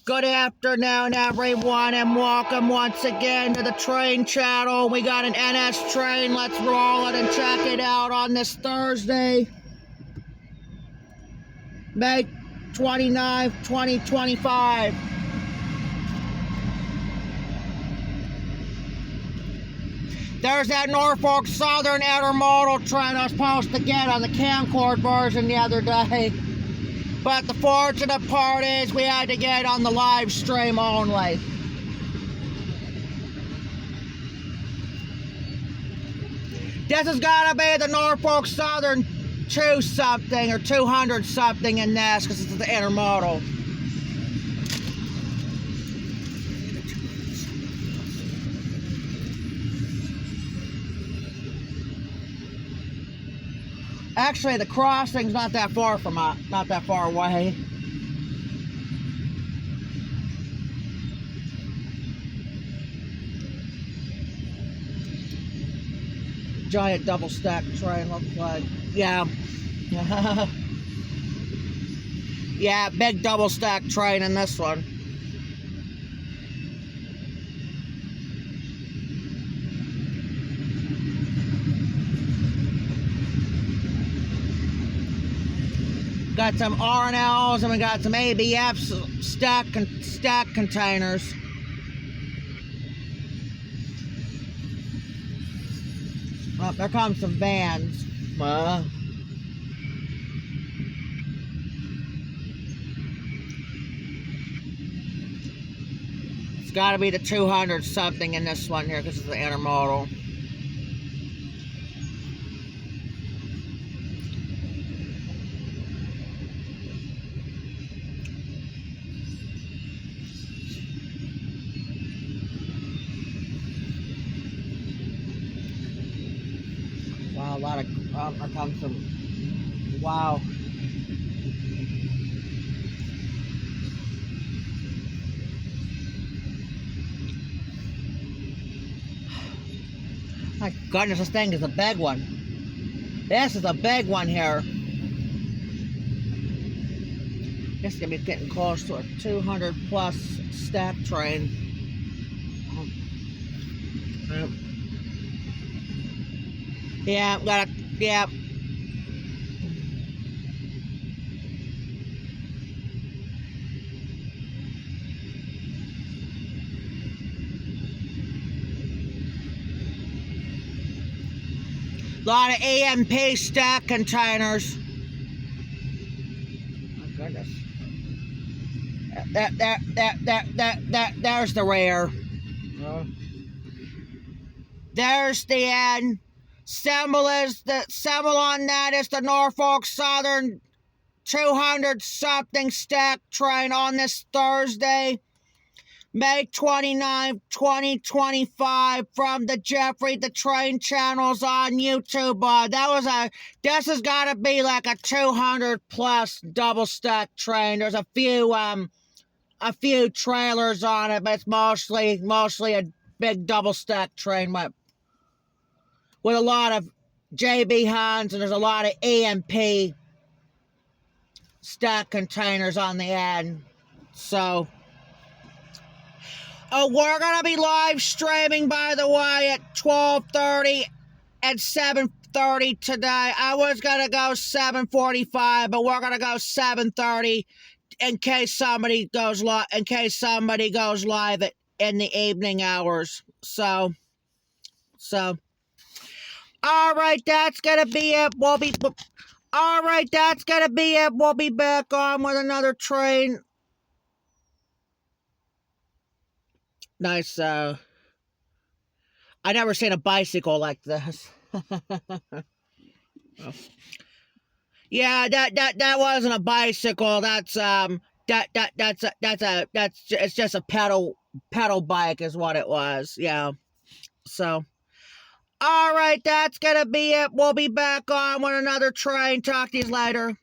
Good afternoon, everyone, and welcome once again to the train channel. We got an NS train. Let's roll it and check it out on this Thursday, May 29th, 2025. There's that Norfolk Southern Intermodal train I was supposed to get on the camcord version the other day. But the fortunate part is we had to get on the live stream only. This has got to be the Norfolk Southern 2-something or 200-something in this because it's the intermodal. Actually, the crossing's not that far from not that far away. Giant double stack train looks like. Yeah. Yeah, big double stack train in this one. Got some R&Ls and we got some ABFs, stack containers. Oh, there comes some vans. It's got to be the 200 something in this one here because it's the intermodal. Wow, a lot of, there comes some, wow. My goodness, this thing is a big one. This is a big one here. This is going to be getting close to a 200 plus stack train. Yeah, got it. Yeah. Lot of AMP stack containers. My goodness. There's the rear. There's the end. Symbol on that is the Norfolk Southern 200-something stack train on this Thursday, May 29th, 2025, from the Jeffrey the Train channels on YouTube. This has got to be like a 200-plus double-stack train. There's a few trailers on it, but it's mostly a big double-stack train with a lot of JB Huns, and there's a lot of AMP stack containers on the end. So, we're going to be live streaming, by the way, at 12:30 and 7:30 today. I was going to go 7:45, but we're going to go 7:30 in case somebody goes live, in the evening hours. So. All right, that's gonna be it. We'll be back on with another train. Nice. I never seen a bicycle like this. Yeah, that wasn't a bicycle. That's it's just a pedal bike is what it was. Yeah. So. All right, that's going to be it. We'll be back on with another train. Talk to you later.